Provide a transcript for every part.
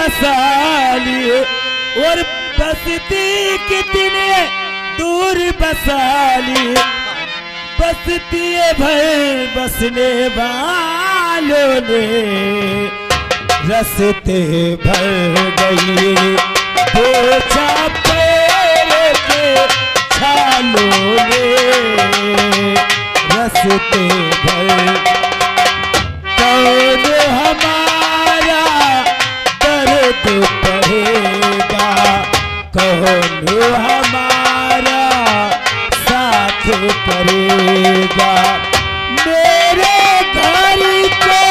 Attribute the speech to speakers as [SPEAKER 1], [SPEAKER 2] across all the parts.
[SPEAKER 1] बसाली और बसती कितने दूर बसाली, बसती भर बसने वालों ने रस्ते भर गई दो छापे के छालों ने रस्ते भर। कौन हमारा दर्द पढ़ेगा, कौन हमारा साथ करेगा। मेरे घर को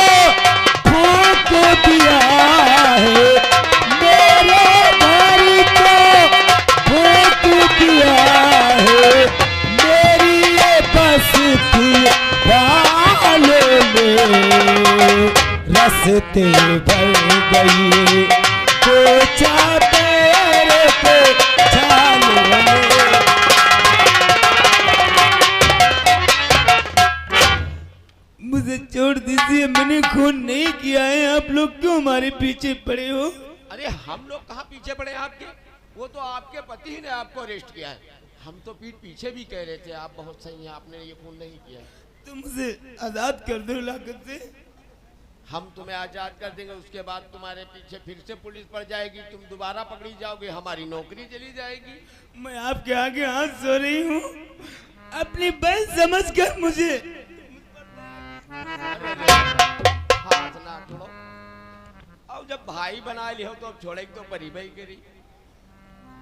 [SPEAKER 1] फूंक दिया है, मेरे घर को फूंक दिया है, मेरी ये बस्ती वालों ने रस्ते भर गई कोचा तेरे पे छालों में। मुझे छोड़ दीजिए, मैंने खून नहीं किया है, आप लोग क्यों हमारे पीछे पड़े हो?
[SPEAKER 2] अरे हम लोग कहाँ पीछे पड़े आपके, वो तो आपके पति ही ने आपको अरेस्ट किया है। हम तो पीठ पीछे भी कह रहे थे आप बहुत सही हैं, आपने ये खून नहीं किया।
[SPEAKER 1] तो मुझे आजाद कर दो लाकत से।
[SPEAKER 2] हम तुम्हें आजाद कर देंगे, उसके बाद तुम्हारे पीछे फिर से पुलिस पड़ जाएगी, तुम दोबारा पकड़ी जाओगे, हमारी नौकरी चली जाएगी।
[SPEAKER 1] मैं आपके आगे हाथ सो रही हूँ, अपनी बहन समझकर मुझे
[SPEAKER 2] हाथ ना छोड़ो। अब जब भाई बना लियो तो अब छोड़ेगी तो परी भाई करी,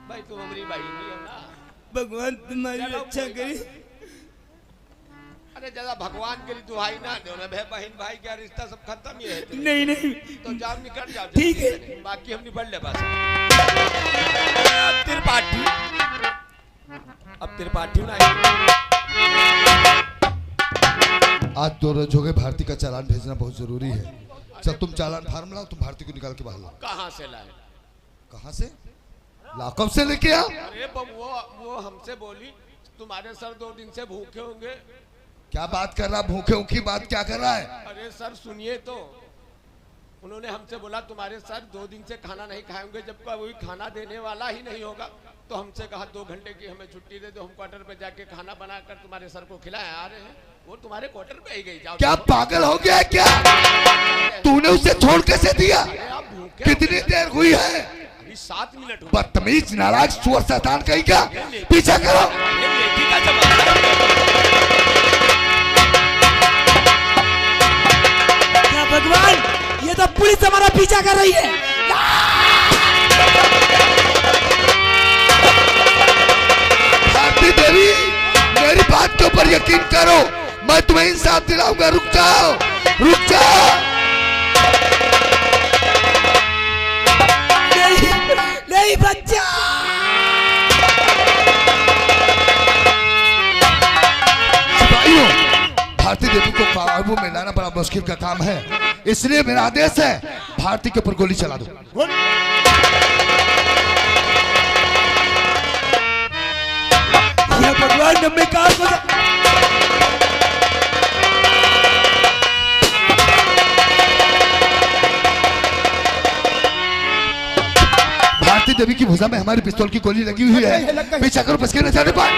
[SPEAKER 2] भाई तुम हमारी भाई नहीं हो ना।
[SPEAKER 1] भगवान तुम्हारी रक्षा करे।
[SPEAKER 2] अरे ज्यादा भगवान करी तो भाई ना दो ना, बहन भाई क्या रिश्ता सब खत्म ही है।
[SPEAKER 1] नहीं नहीं
[SPEAKER 2] तो जाओ निकल जाओ,
[SPEAKER 1] ठीक है,
[SPEAKER 2] बाकी हम निपट ले बस। त्रिपाठी, अब त्रिपाठी ना
[SPEAKER 3] आज 2 रोज हो गए, भारती का चालान भेजना बहुत जरूरी है। जब तुम चालान फार्म लाओ, तुम भारती को निकाल के बाहर लाओ।
[SPEAKER 2] कहाँ से लाए?
[SPEAKER 3] कहाँ से? लाकअप से लेके आओ।
[SPEAKER 2] अरे वो हमसे बोली तुम्हारे सर 2 दिन से भूखे होंगे।
[SPEAKER 3] क्या बात कर रहा, भूखे की बात क्या कर रहा है?
[SPEAKER 2] अरे सर सुनिए तो, उन्होंने हमसे बोला तुम्हारे सर 2 दिन से खाना नहीं खाएंगे, जब कोई खाना देने वाला ही नहीं होगा तो हमसे कहा 2 घंटे की हमें छुट्टी दे दो, हम क्वार्टर पे जाके खाना बनाकर तुम्हारे सर को खिलाए आ रहे हैं। वो तुम्हारे क्वार्टर पे ही गई। जाओ।
[SPEAKER 3] क्या पागल हो गया है क्या? तूने उसे छोड़ कैसे दिया? कितनी देर हुई है?
[SPEAKER 2] अभी 7 मिनट हुए।
[SPEAKER 3] बदतमीज, नालायक, सुअर, शैतान कहीं क्या? पीछा करो।
[SPEAKER 1] क्या भगवान, ये तो पुलिस हमारा पीछा कर रही है।
[SPEAKER 3] भारती देवी, मेरी बात के ऊपर यकीन करो, मैं तुम्हें इंसाफ दिलाऊंगा। रुक जाओ, रुक जाओ।
[SPEAKER 1] नहीं, नहीं बच्चा।
[SPEAKER 3] सिपाहियों, भारती देवी को काबू में लाना बड़ा मुश्किल का काम है, इसलिए मेरा आदेश है भारती के ऊपर गोली चला दो।
[SPEAKER 1] ये भगवान ने मैं कहा को
[SPEAKER 3] भारती देवी की भुजा में हमारी पिस्तौल की गोली लगी हुई है, पीछा करो, बच के न जाने पाए।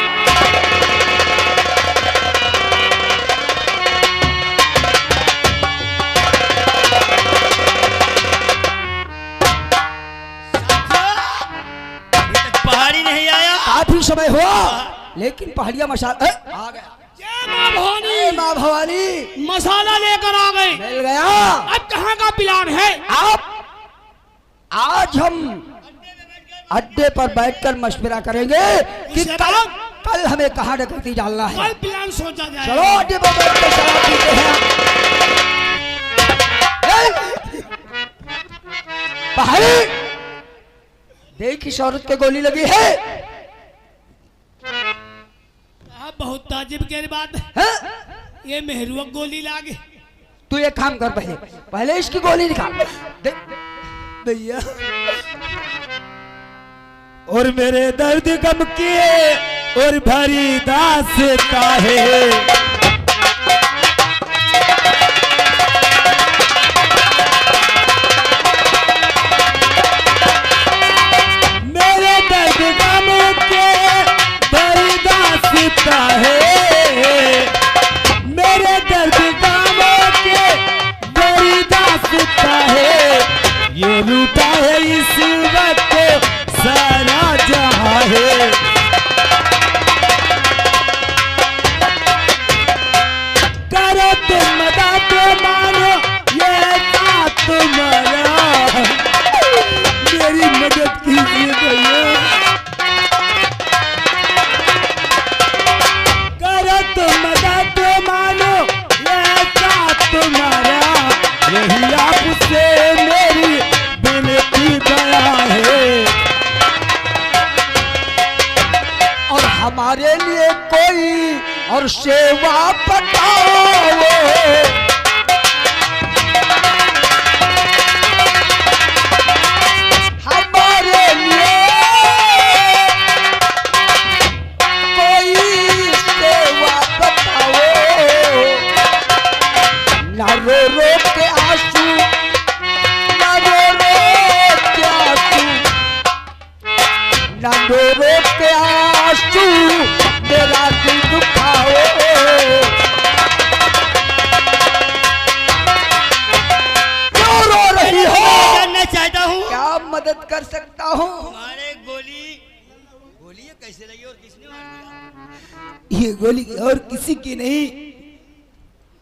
[SPEAKER 1] पहाड़ी नहीं आया, काफी समय हुआ, लेकिन पहाड़िया मसाला आ गया।
[SPEAKER 4] माँ भवानी,
[SPEAKER 1] माँ भवानी
[SPEAKER 4] मसाला लेकर आ गए।
[SPEAKER 1] मिल गया।
[SPEAKER 4] अब कहाँ का प्लान है?
[SPEAKER 1] आज हम अड्डे पर बैठकर मशवरा करेंगे कि कल हमें कहाँ डकैती डालना है।
[SPEAKER 4] कल प्लान सोचा जाए।
[SPEAKER 1] चलो अड्डे पर बैठकर शराब पीते हैं। पहाड़ी देख, इस औरत के गोली लगी है।
[SPEAKER 4] बहुत ताजुब की बात
[SPEAKER 1] है?
[SPEAKER 4] ये मेहरुआ गोली लागे।
[SPEAKER 1] तू एक काम कर, पहले इसकी गोली निकाल भैया। और मेरे दर्द गम किए और भरी दास्तां है। हमारे लिए कोई और सेवा बताओ। हमारे लिए कोई सेवा बताओ। ना रो रो के आंसू, ना रो रो के आंसू, ना रो रो के आंसू मेरा दिल दुखाओ। क्यों रो रही हो?
[SPEAKER 5] जानना चाहता हूँ
[SPEAKER 1] क्या मदद कर सकता हूँ?
[SPEAKER 5] हमारे गोली ये कैसे लगी और किसने मार दिया?
[SPEAKER 4] ये गोली और किसी की नहीं,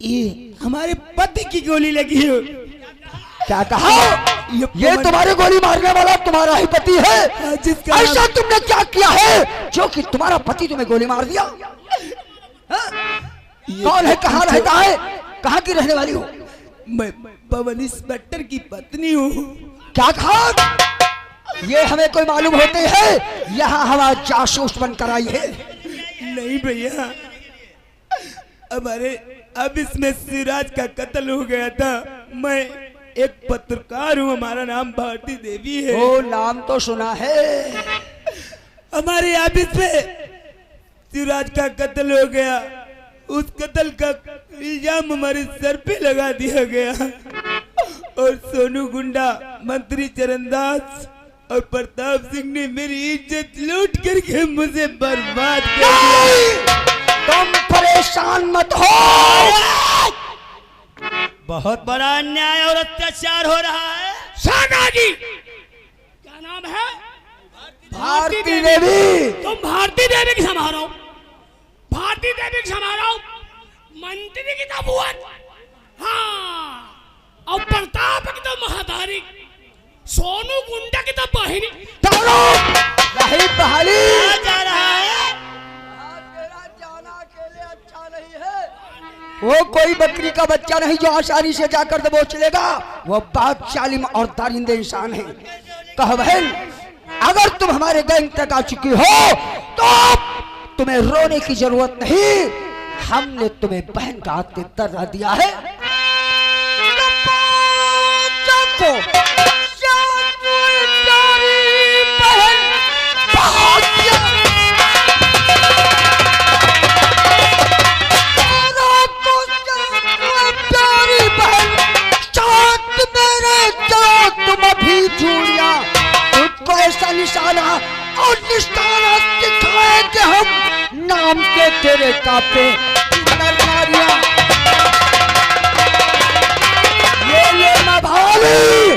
[SPEAKER 4] ये हमारे पति की गोली लगी है।
[SPEAKER 1] क्या कहा? ये तुम्हारे गोली मारने वाला तुम्हारा ही पति है?
[SPEAKER 4] जिसका
[SPEAKER 1] ऐसा तुमने क्या किया है जो कि तुम्हारा पति तुम्हें गोली मार दिया? हाँ? कौन है, कहाँ रहता है, कहाँ की रहने वाली हो?
[SPEAKER 4] मैं पवन इंस्पेक्टर की पत्नी हूँ।
[SPEAKER 1] क्या कहा? ये हमें कोई मालूम होते हैं? यहाँ हमारा जासूस बनकर आई है।
[SPEAKER 4] नहीं भैया, हमारे अब इसमें सिराज का कत्ल हो गया था। मैं एक पत्रकार हूँ, हमारा नाम भारती देवी है।
[SPEAKER 1] ओ, नाम तो सुना है।
[SPEAKER 4] हमारे ऑफिस में सिराज का कत्ल हो गया। उस कत्ल का इल्जाम हमारे सर पे लगा दिया गया और सोनू गुंडा, मंत्री चरणदास और प्रताप सिंह ने मेरी इज्जत लूट करके मुझे बर्बाद कर दिया।
[SPEAKER 1] तुम परेशान मत हो।
[SPEAKER 5] बहुत बड़ा अन्याय और अत्याचार हो रहा है।
[SPEAKER 4] सानाजी, क्या नाम है?
[SPEAKER 1] भारती देवी।
[SPEAKER 4] तुम भारती देवी की समारोह, भारती देवी की समारोह, मंत्री की तो बुआ, हाँ, और प्रताप की तो महादारी, सोनू गुंडा की तो बहिनी।
[SPEAKER 1] रही बहाली।
[SPEAKER 5] कहाँ जा रहा है?
[SPEAKER 1] तेरा जाना अकेले अच्छा नहीं है। वो कोई बकरी का बच्चा नहीं जो आसानी से जाकर दबोच लेगा। वो बहुत जालिम और दरिंदे इंसान है। कह बहन, अगर तुम हमारे गैंग तक आ चुकी हो तो तुम्हें रोने की जरूरत नहीं। हमने तुम्हें बहन का हाथ के दर्जा दिया है। ऐसा निशाना और निशाना दिखाएंगे हम, नाम के तेरे कापे नारियां। ये मैं भाली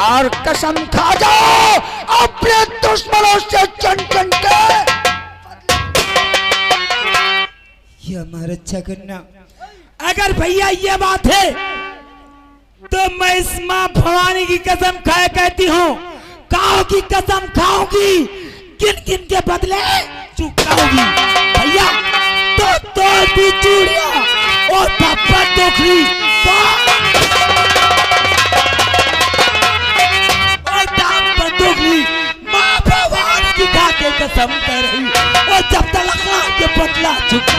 [SPEAKER 1] और कसम खा जाओ अपने दुश्मनों से चन चन के।
[SPEAKER 4] ये हमारा अच्छा करना। अगर भैया ये बात है तो मैं इस माँ भवानी की कसम खाए कहती हूँ, काओ की कसम खाओगी, किन किन के बदले चुकाओगी। भैया तो भी चूड़िया और पापा दोखरी माँ भवानी की खा के कसम कर रही, और जब तक के बदला चुका,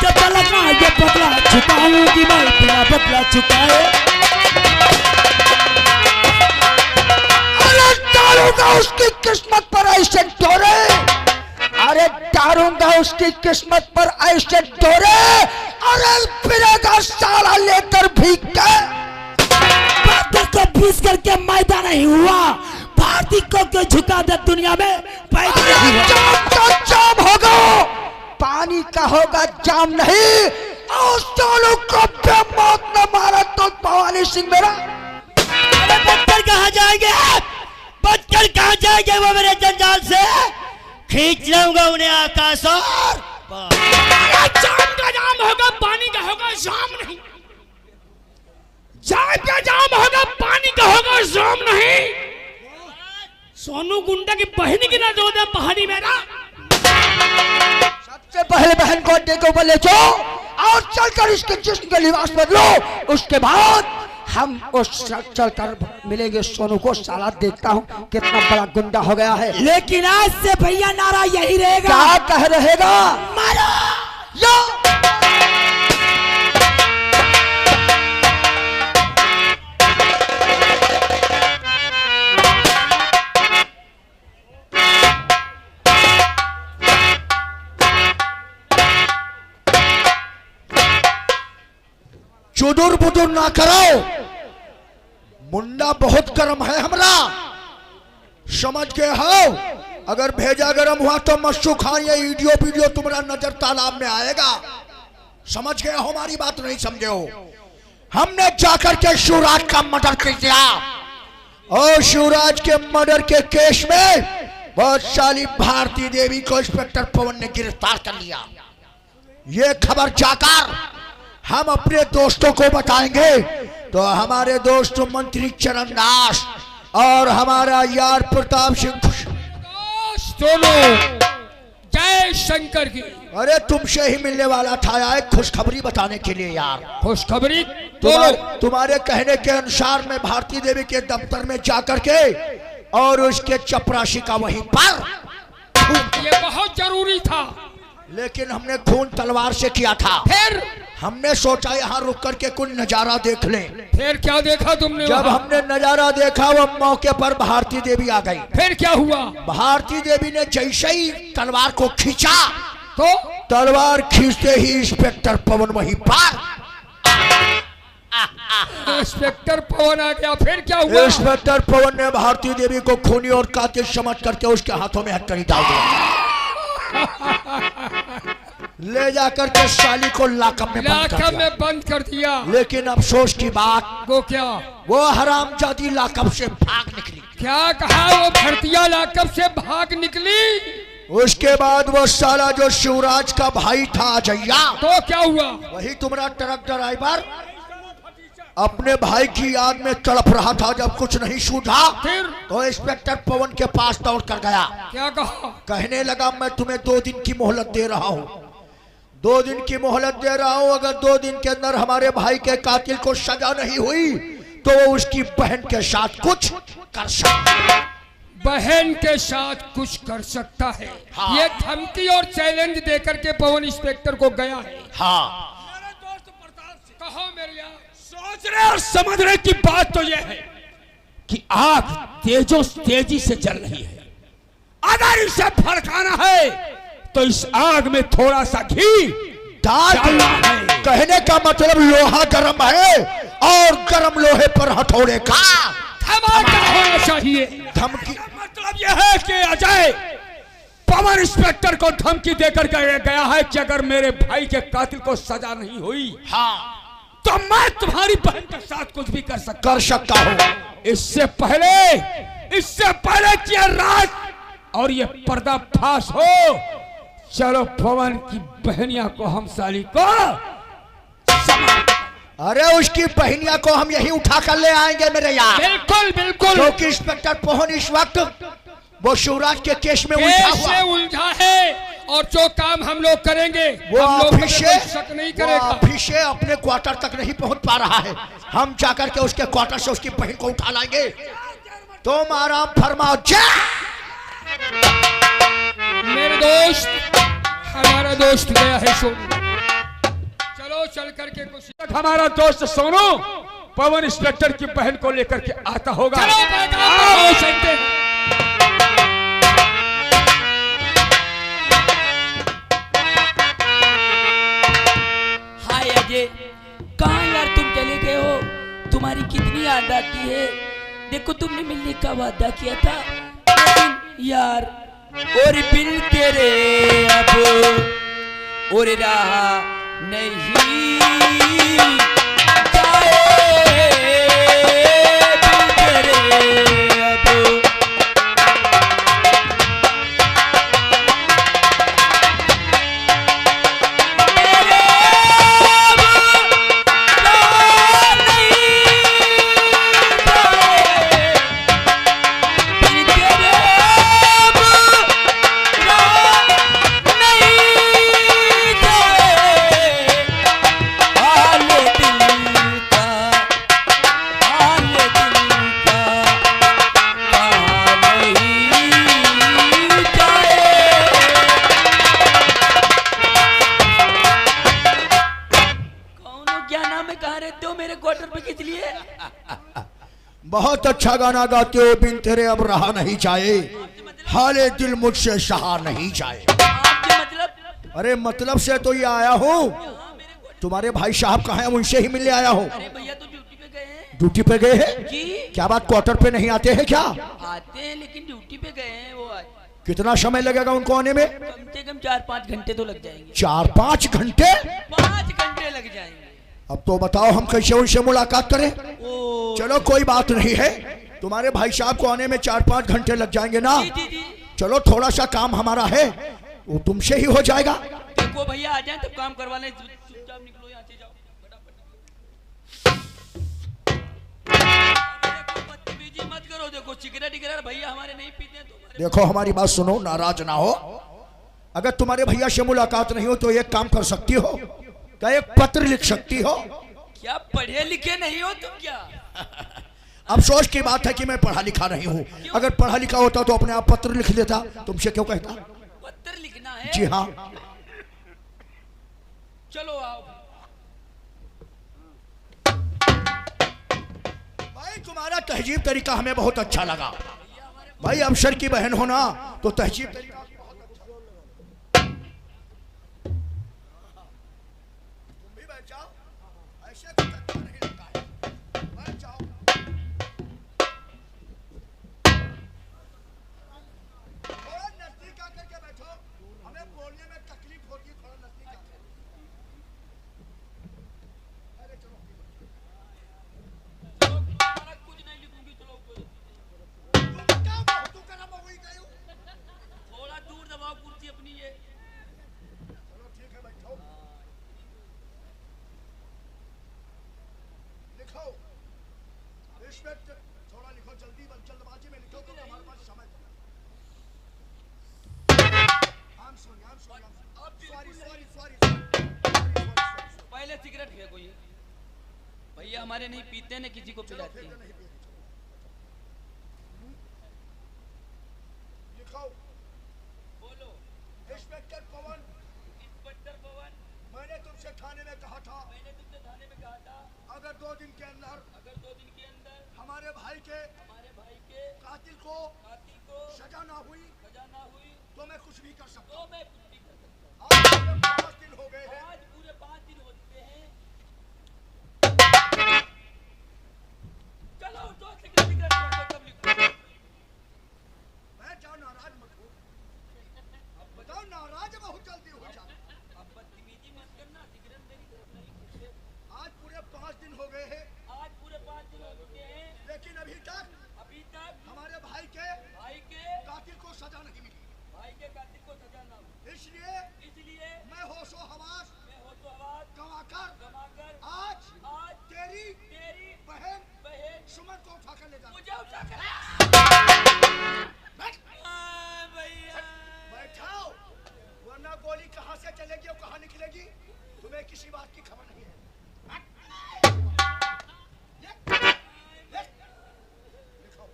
[SPEAKER 4] जब तक ये बदला चुकाऊंगी मैं बिना बदला चुकाए।
[SPEAKER 1] अरे डालूंगा उसकी किस्मत पर ऐसे डोरे, अरे डालूंगा उसकी किस्मत पर ऐसे डोरे, अरे फिरेगा साला लेकर भीग के।
[SPEAKER 4] बातों को बीस करके मैदान नहीं हुआ, भारती को झुका दे दुनिया में पैदा नहीं हुआ।
[SPEAKER 1] जाम का जाम होगा, पानी का होगा जाम नहीं। और सालों को मौत न मारा तो भवानी सिंह मेरा।
[SPEAKER 5] अरे बचकर कहाँ जाएंगे? बचकर कहाँ जाएंगे? वो मेरे जंजाल से खींच लाऊंगा उन्हें आकाश और
[SPEAKER 4] जाम का जाम होगा, पानी का होगा जाम नहीं। जाम का जाम होगा, पानी का होगा जाम नहीं। सोनू गुंडा की बहन की ना दो दे पहाड़ी मेरा।
[SPEAKER 1] सबसे पहले बहन को अड्डे के ऊपर ले जाओ और चलकर इसके जिस्म का लिबास बदलो। उसके बाद हम उस चलकर मिलेंगे सोनू को, साला देखता हूँ कितना बड़ा गुंडा हो गया है।
[SPEAKER 4] लेकिन आज से भैया नारा यही रहेगा,
[SPEAKER 1] क्या कह रहेगा?
[SPEAKER 4] मारो
[SPEAKER 1] या!
[SPEAKER 3] चुदुर बुदुर ना करो, मुंडा बहुत गर्म है हमरा, समझ के हो। अगर भेजा गर्म हुआ तो मच्छू खान ये वीडियो तुम्हारा नजर तालाब में आएगा, समझ गए हो? हमारी बात नहीं समझे हो? हमने जाकर के शिवराज का मर्डर कर दिया और शिवराज के मर्डर के केस में बहुत साली भारती देवी को इंस्पेक्टर पवन ने गिरफ्तार कर लिया। ये खबर जाकर हम अपने दोस्तों को बताएंगे तो हमारे दोस्त मंत्री चरण दास और हमारा यार प्रताप सिंह
[SPEAKER 6] दोनों जय शंकर की।
[SPEAKER 3] अरे तुमसे ही मिलने वाला था यार, खुशखबरी बताने के लिए यार।
[SPEAKER 6] खुशखबरी
[SPEAKER 3] तुम्हारे कहने के अनुसार मैं भारती देवी के दफ्तर में जाकर के और उसके चपरासी का वहीं पर,
[SPEAKER 6] ये बहुत जरूरी था,
[SPEAKER 3] लेकिन हमने खून तलवार से किया था।
[SPEAKER 6] फिर
[SPEAKER 3] हमने सोचा यहाँ रुक करके कुछ नजारा देख लें।
[SPEAKER 6] फिर क्या देखा तुमने?
[SPEAKER 3] जब हमने नजारा देखा वो मौके पर भारती देवी आ गई।
[SPEAKER 6] फिर क्या हुआ?
[SPEAKER 3] भारती देवी ने जैसे ही तलवार को खींचा
[SPEAKER 6] तो
[SPEAKER 3] तलवार खींचते ही इंस्पेक्टर पवन वहीं पर।
[SPEAKER 6] इंस्पेक्टर पवन आ गया, फिर क्या हुआ?
[SPEAKER 3] इंस्पेक्टर पवन ने भारती देवी को खूनी और कातिल समझ करके उसके हाथों में हथकड़ी डाल दिया, ले जाकर के साली को लाकअप में
[SPEAKER 6] बंद कर दिया।
[SPEAKER 3] लेकिन अफसोस की बात,
[SPEAKER 6] वो क्या?
[SPEAKER 3] वो हरामजादी लाकअप से भाग निकली।
[SPEAKER 6] क्या कहा? वो भरतिया लाकअप से भाग निकली।
[SPEAKER 3] उसके बाद वो साला जो शिवराज का भाई था अजैया,
[SPEAKER 6] तो क्या हुआ?
[SPEAKER 3] वही तुम्हारा ट्रक ड्राइवर अपने भाई की याद में तड़प रहा था। जब कुछ नहीं सूझा
[SPEAKER 6] फिर
[SPEAKER 3] तो इंस्पेक्टर पवन के पास दौड़ कर गया।
[SPEAKER 6] क्या कहा?
[SPEAKER 3] कहने लगा मैं तुम्हें 2 दिन की मोहलत दे रहा हूँ, 2 दिन की मोहलत दे रहा हूँ। अगर 2 दिन के अंदर हमारे भाई के कातिल को सजा नहीं हुई तो वो उसकी बहन के साथ कुछ कर सकता है।
[SPEAKER 6] बहन के साथ कुछ कर सकता है।
[SPEAKER 3] हाँ।
[SPEAKER 6] ये धमकी और चैलेंज देकर के पवन इंस्पेक्टर को गया है।
[SPEAKER 3] हाँ,
[SPEAKER 6] कहो मेरे यार।
[SPEAKER 4] सोच रहे और समझ रहे की बात तो यह है कि आग तेजी से जल रही है। अगर इसे भड़काना है तो इस आग में थोड़ा सा घी डालना है।
[SPEAKER 3] कहने का मतलब लोहा गर्म है और गर्म लोहे पर हथौड़े का
[SPEAKER 6] धमाका होना चाहिए।
[SPEAKER 3] धमकी
[SPEAKER 4] मतलब यह है कि अजय पवन इंस्पेक्टर को धमकी देकर गया है कि अगर मेरे भाई के कातिल को सजा नहीं हुई,
[SPEAKER 3] हाँ,
[SPEAKER 4] तो मैं तुम्हारी बहन के साथ कुछ भी कर सकता
[SPEAKER 3] हूँ।
[SPEAKER 4] इससे पहले कि रात और ये पर्दाफाश हो, चलो पवन की बहनिया को हम साली को
[SPEAKER 3] अरे उसकी बहनिया को हम यही उठा कर ले आएंगे मेरे यार।
[SPEAKER 6] बिल्कुल बिल्कुल।
[SPEAKER 3] क्योंकि इंस्पेक्टर पवन इस वक्त वो शिवराज के केस में
[SPEAKER 6] उलझा है और जो काम हम लोग करेंगे
[SPEAKER 3] वो
[SPEAKER 6] हम लोग
[SPEAKER 3] शक
[SPEAKER 6] नहीं करेगा।
[SPEAKER 3] ऑफिसे अपने क्वार्टर तक नहीं पहुंच पा रहा है। हम जाकर के उसके क्वार्टर से उसकी बहन को उठा लाएंगे। तुम आराम फरमाओ।
[SPEAKER 6] मेरे दोस्त, हमारा दोस्त गया है सोनू। चलो चल करके कुछ
[SPEAKER 4] हमारा दोस्त सोनू पवन इंस्पेक्टर की बहन को लेकर के आता होगा।
[SPEAKER 7] हाय अजय, कहाँ यार तुम चले गए हो? तुम्हारी कितनी याद आती है। देखो तुमने मिलने का वादा किया था, लेकिन यार और बिल तेरे अब और रहा नहीं जाए, बिल तेरे अब।
[SPEAKER 3] बहुत अच्छा गाना गाते हो, बिन तेरे अब रहा नहीं जाए, हाले दिल मुझसे सहा नहीं जाए।
[SPEAKER 7] आपके मतलब?
[SPEAKER 3] अरे मतलब से तो ये आया हूँ, तुम्हारे भाई साहब कहाँ हैं, उनसे ही मिलने आया हूँ।
[SPEAKER 7] अरे भैया तो ड्यूटी पे गए हैं।
[SPEAKER 3] ड्यूटी पे गए हैं?
[SPEAKER 7] जी
[SPEAKER 3] क्या बात, क्वार्टर पे नहीं आते हैं क्या?
[SPEAKER 7] आते हैं लेकिन ड्यूटी पे गए हैं वो आज।
[SPEAKER 3] कितना समय लगेगा उनको आने में?
[SPEAKER 7] कम से कम 4-5 घंटे तो लग जाएंगे।
[SPEAKER 3] 4-5 घंटे?
[SPEAKER 7] 5 घंटे लग जाएंगे।
[SPEAKER 3] अब तो बताओ हम कैसे उनसे मुलाकात करें?
[SPEAKER 7] ओ
[SPEAKER 3] चलो कोई बात नहीं है, तुम्हारे भाई साहब को आने में 4-5 घंटे लग जाएंगे ना।
[SPEAKER 7] जी जी जी।
[SPEAKER 3] चलो थोड़ा सा काम हमारा है, वो तुमसे ही हो जाएगा।
[SPEAKER 7] देखो भैया आ जाए तब काम करवा लें। चुपचाप निकलो यहाँ से, जाओ फटाफट। बदतमीजी मत करो। देखो सिगरेट गिगरेट भैया हमारे नहीं पीते हैं तो हमारे।
[SPEAKER 3] देखो हमारी बात सुनो, नाराज ना हो। अगर तुम्हारे भैया से मुलाकात नहीं हो तो एक काम कर सकती हो, क्या एक पत्र लिख सकती हो?
[SPEAKER 7] क्या पढ़े लिखे नहीं हो तुम क्या?
[SPEAKER 3] अफसोस की बात है कि मैं पढ़ा लिखा नहीं हूँ, अगर पढ़ा लिखा होता तो अपने आप पत्र लिख देता, तुमसे क्यों कहता?
[SPEAKER 7] पत्र लिखना है?
[SPEAKER 3] जी हाँ।
[SPEAKER 7] चलो आओ।
[SPEAKER 3] भाई तुम्हारा तहजीब तरीका हमें बहुत अच्छा लगा। भाई अफसर की बहन हो ना तो तहजीब तरीका बहुत अच्छा लगा। तुम भी बैठ जाओ, ऐसे कुछ अच्छा नहीं लगता है, बैठ जाओ। थोड़ा नजदीक आकर के बैठो, हमें बोलने में तकलीफ होती है, थोड़ा नजदीक आकर। अरे चलो
[SPEAKER 7] कुछ नहीं लिखूंगी। चलो थोड़ा दूर दबाओ कुर्सी अपनी ये।
[SPEAKER 3] चलो ठीक है बैठो, लिखो। रिस्पेक्ट थोड़ा लिखो, जल्दी जल्दबाजी में लिखो क्योंकि हमारे पास समय कम है।
[SPEAKER 7] पहले सिगरेट फेंको ये। भैया हमारे नहीं पीते हैं, किसी को पिलाते हैं।
[SPEAKER 3] लिखो।
[SPEAKER 7] बोलो।
[SPEAKER 3] इंस्पेक्टर पवन,
[SPEAKER 7] इंस्पेक्टर पवन,
[SPEAKER 3] मैंने तुमसे थाने में कहा था,
[SPEAKER 7] मैंने तुमसे थाने में कहा था
[SPEAKER 3] अगर 2 दिन के अंदर हमारे भाई के कातिल को सजा ना हुई तो मैं कुछ भी कर सकता हूँ। आज पूरे 5 दिन हो गए हैं।
[SPEAKER 7] आज पूरे 5 दिन हो चुके हैं। चलो उठो, सिगरेट तब लिखो।
[SPEAKER 3] मैं जाओ, नाराज मत हो। अब बताओ, नाराज बहुत जल्दी हो जाओ।
[SPEAKER 7] अब बदतमीजी मत करना, सिगरेट मेरी तरफ नहीं खींचते।
[SPEAKER 3] आज पूरे 5 दिन हो गए हैं,
[SPEAKER 7] आज पूरे 5 दिन हो चुके हैं,
[SPEAKER 3] लेकिन अभी तक हमारे भाई के कातिल को सजा नहीं मिली।
[SPEAKER 7] भाई के कातिल को सजा ना हुई।
[SPEAKER 3] इसलिए मैं होशो हवास गंवाकर आज तेरी बहन सुमन को उठाकर ले जा।
[SPEAKER 7] मुझे उठा कर
[SPEAKER 3] बैठाओ, वरना गोली कहाँ से चलेगी और कहाँ निकलेगी तुम्हें किसी बात की खबर नहीं है। लिखो।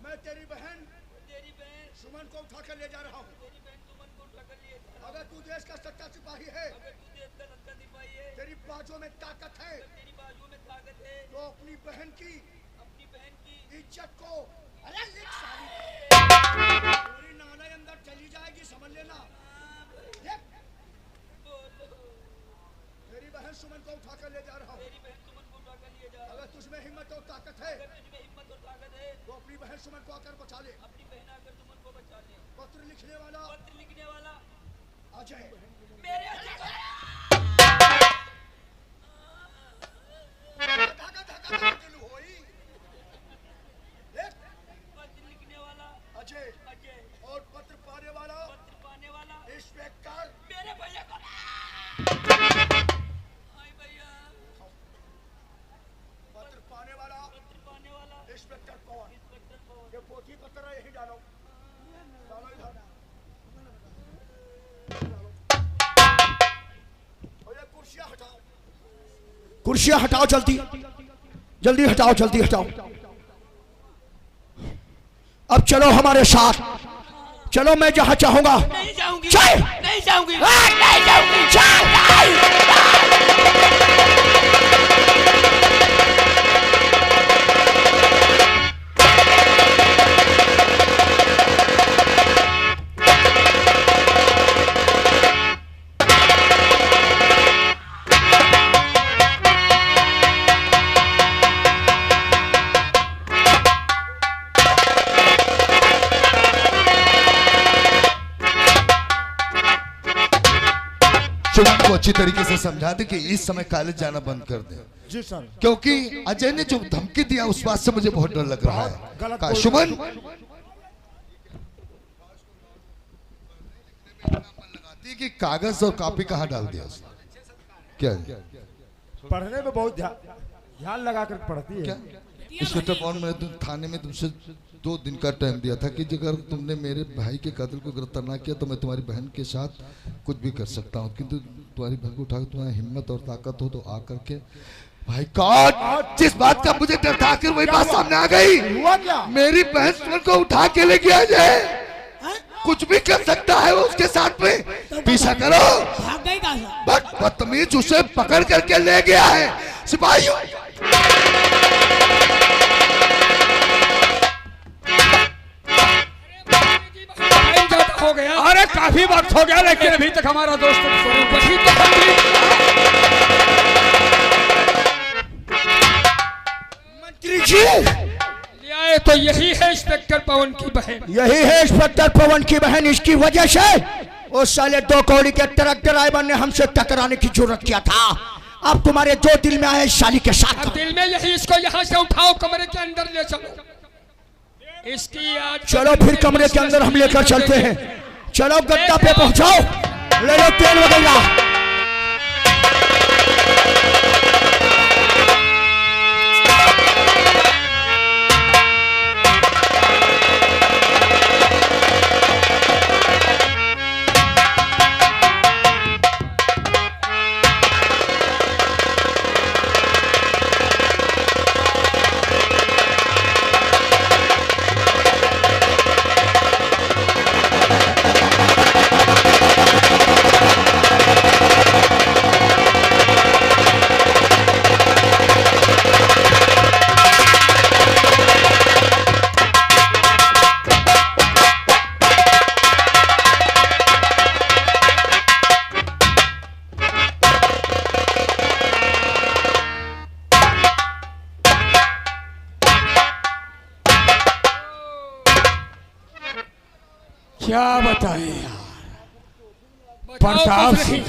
[SPEAKER 3] मैं तेरी बहन सुमन को उठाकर ले जा रहा हूँ। अगर तू देश का सच्चा सिपाही है, तेरी बाजू में ताकत है, तो अपनी बहन की इज्जत को अरे लिख सारी पूरी नाले अंदर चली जाएगी, समझ लेना। तेरी बहन सुमन को उठाकर ले जा रहा हूँ। अगर तुझमें हिम्मत और ताकत है तो अपनी बहन सुमन को आकर बचा ले। पत्र लिखने वाला अजय। अजय और पत्र पाने वाला इंस्पेक्टर
[SPEAKER 7] मेरे भैया को।
[SPEAKER 3] पत्र पाने वाला इंस्पेक्टर पवन। ये पोथी पत्र है, यही डालो, डालो इधर। और ये कुर्सियां हटाओ, कुर्सियां हटाओ, जल्दी जल्दी हटाओ, जल्दी हटाओ। अब चलो हमारे साथ, चलो मैं जहां चाहूंगा।
[SPEAKER 7] नहीं जाऊंगी,
[SPEAKER 3] चल।
[SPEAKER 7] नहीं जाऊंगी, नहीं जाऊंगी,
[SPEAKER 8] सुमन को अच्छी तरीके से समझा दे कि इस समय कॉलेज जाना बंद कर दे।
[SPEAKER 3] जी सर।
[SPEAKER 8] क्योंकि अजय ने जो धमकी दिया उस बात से मुझे बहुत डर लग रहा है। कहा, सुमन लगाती कि कागज और कॉपी कहाँ डाल दिया उसने? क्या
[SPEAKER 3] पढ़ने में बहुत ध्यान लगा कर पढ़ती है।
[SPEAKER 8] क्या इंस्पेक्टर पवन, मैंने थाने में तुमसे 2 दिन का टाइम दिया था कि अगर तुमने मेरे भाई के कत्ल को गिरफ्तार ना किया तो मैं तुम्हारी बहन के साथ कुछ भी कर सकता हूँ, किंतु तुम्हारी बहन को उठाकर तुम्हारी हिम्मत और ताकत हो तो आकर के भाई गॉड, जिस बात का मुझे डर था आखिर वही बात सामने आ गई।
[SPEAKER 3] हुआ क्या?
[SPEAKER 8] मेरी बहन सुमन को उठा के ले गया जाए, कुछ भी कर सकता है वो उसके साथ में। पीछा करो।
[SPEAKER 7] भाग गई कहाँ से?
[SPEAKER 8] बदतमीज उसे पकड़ करके ले गया है सिपाहियों।
[SPEAKER 6] हो गया। अरे काफी वक्त हो गया लेकिन अभी तक हमारा दोस्त वही तो
[SPEAKER 3] मंत्री जी,
[SPEAKER 6] ले आए तो यही है इंस्पेक्टर पवन की बहन।
[SPEAKER 3] यही है इंस्पेक्टर पवन की बहन। इसकी वजह से उस साले 2 कौड़ी के ट्रक ड्राइवर ने हमसे टकराने की जरूरत किया था। अब तुम्हारे जो दिल में आए शाली के साथ करो।
[SPEAKER 6] दिल में यही, इसको यहाँ से उठाओ, कमरे के अंदर ले चलो। इसकी आज
[SPEAKER 3] चलो फिर कमरे के अंदर हम लेकर चलते हैं। चलो गद्दा पे पहुंचाओ, ले लो तेल वगैरह।
[SPEAKER 6] क्या बताएं यार, प्रताप सिंह,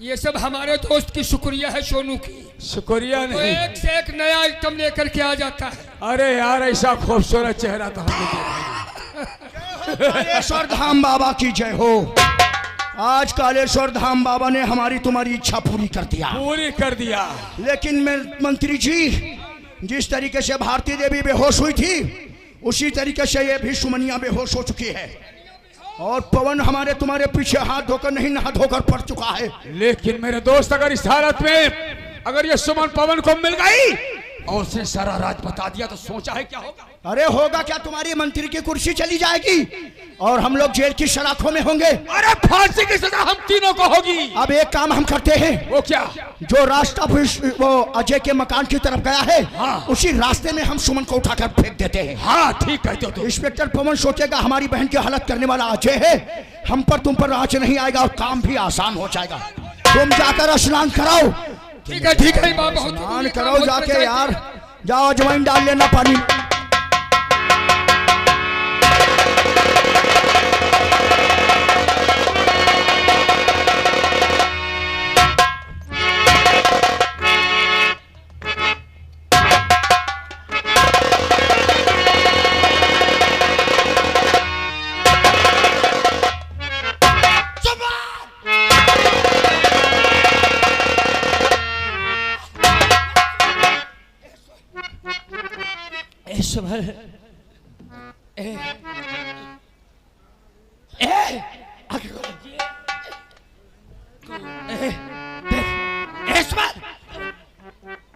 [SPEAKER 6] ये सब हमारे दोस्त की शुक्रिया है सोनू की।
[SPEAKER 2] शुक्रिया
[SPEAKER 6] तो
[SPEAKER 2] नहीं।
[SPEAKER 6] एक से एक नया आइटम लेकर के आ जाता है।
[SPEAKER 2] अरे यार ऐसा खूबसूरत चेहरा तो हमने देखा नहीं।
[SPEAKER 3] कालेश्वर धाम बाबा की जय हो। आज कालेश्वर धाम बाबा ने हमारी तुम्हारी इच्छा पूरी कर दिया।
[SPEAKER 2] पूरी कर दिया।
[SPEAKER 3] लेकिन मैं मंत्री जी, जिस तरीके से भारती देवी बेहोश हुई थी उसी तरीके से ये भी सुमनिया बेहोश हो चुकी है। और पवन हमारे तुम्हारे पीछे हाथ धोकर नहीं नहा धोकर पड़ चुका है।
[SPEAKER 2] लेकिन मेरे दोस्त अगर इस हालत में अगर ये सुमन पवन को मिल गई और उसने सारा राज बता दिया तो सोचा है क्या होगा?
[SPEAKER 3] अरे होगा क्या, तुम्हारी मंत्री की कुर्सी चली जाएगी और हम लोग जेल की सलाखों में होंगे।
[SPEAKER 2] अरे फांसी की सजा हम तीनों को होगी।
[SPEAKER 3] अब एक काम हम करते हैं।
[SPEAKER 2] वो क्या?
[SPEAKER 3] जो रास्ता वो अजय के मकान की तरफ गया है,
[SPEAKER 2] हाँ।
[SPEAKER 3] उसी रास्ते में हम सुमन को उठाकर फेंक देते हैं।
[SPEAKER 2] हाँ ठीक कहते हो तुम।
[SPEAKER 3] इंस्पेक्टर पवन सोचेगा हमारी बहन की हालत करने वाला अजय है, हम पर तुम पर आँच नहीं आएगा और काम भी आसान हो जाएगा। तुम जाकर स्नान कराओ।
[SPEAKER 6] ठीक है बाबा,
[SPEAKER 3] स्नान करो जाके यार, जाओ अजवाइन डाल लेना पानी।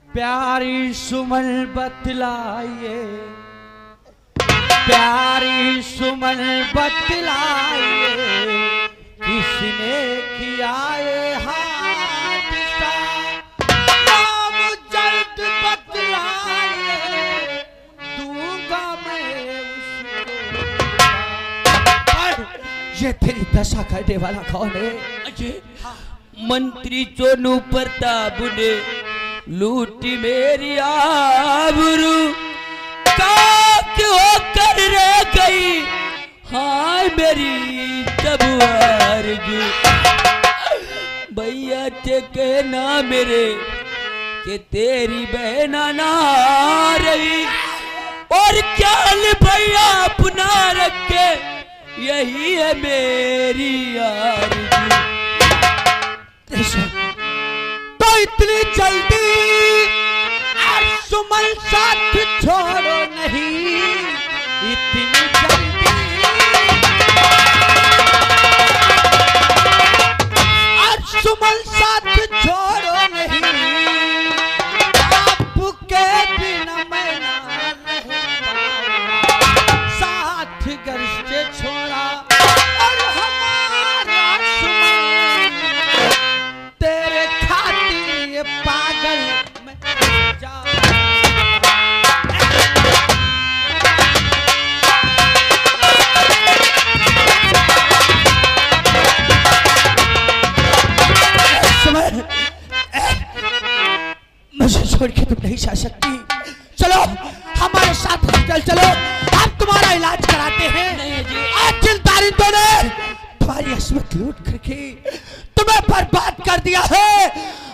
[SPEAKER 5] प्यारी सुमन बतलाइए
[SPEAKER 4] प्यारी सुमन बतलाइए किसने किया ये हादसा, नाम जल्द बतलाइए दूंगा मैं उसको। ये तेरी दशा करने वाला कौन है?
[SPEAKER 7] अजय, मंत्री चोनू प्रताप ने लूटी मेरी आबरू, होकर रह गई हाय मेरी तब आरज़ू। भैया ते कहना मेरे कि तेरी बहना ना रही, और क्या भैया अपना रखे यही है मेरी आरज़ू।
[SPEAKER 4] तो इतनी जल्दी सुमन साथ छोड़ो नहीं, इतनी जल्दी आज सुमन साथ छोड़ो नहीं, आपके बिना मैं ना रह पाऊंगा। साथ घर से छोड़ा और हमारा सुमन तेरे खातिर पागल मैं जा। मुझे छोड़ के तुम नहीं जा सकती, चलो हमारे साथ हॉस्पिटल चलो, हम तुम्हारा इलाज कराते हैं। आज जिन तारिंदों ने तुम्हारी अस्मत लूट करके तुम्हें बर्बाद कर दिया है,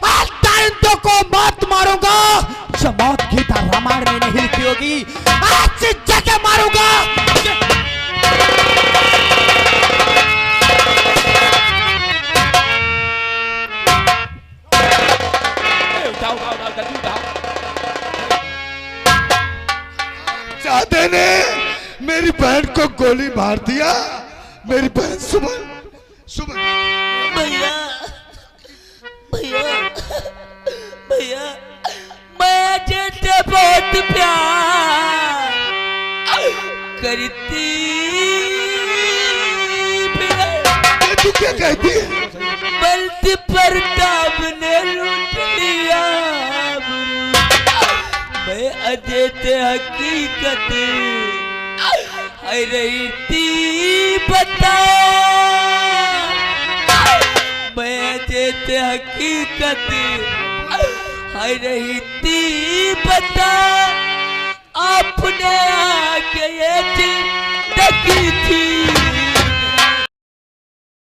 [SPEAKER 4] आज तारिंदों को मौत मारूंगा जो मौत गीता रामायण में नहीं लिखी होगी, आज इस जगह मारूंगा।
[SPEAKER 8] चाहते ने मेरी बहन को गोली मार दिया, मेरी बहन सुमन। सुमन
[SPEAKER 7] भैया भैया भैया, मैं जेठे बहुत प्यार करती,
[SPEAKER 8] तू क्या कहती है?
[SPEAKER 7] बल्कि प्रताप ने लूट लिया, मैं अदेत हकीकत है रही थी बता, मैं अदेत हकीकत है रही थी बता, आपने आके ये थी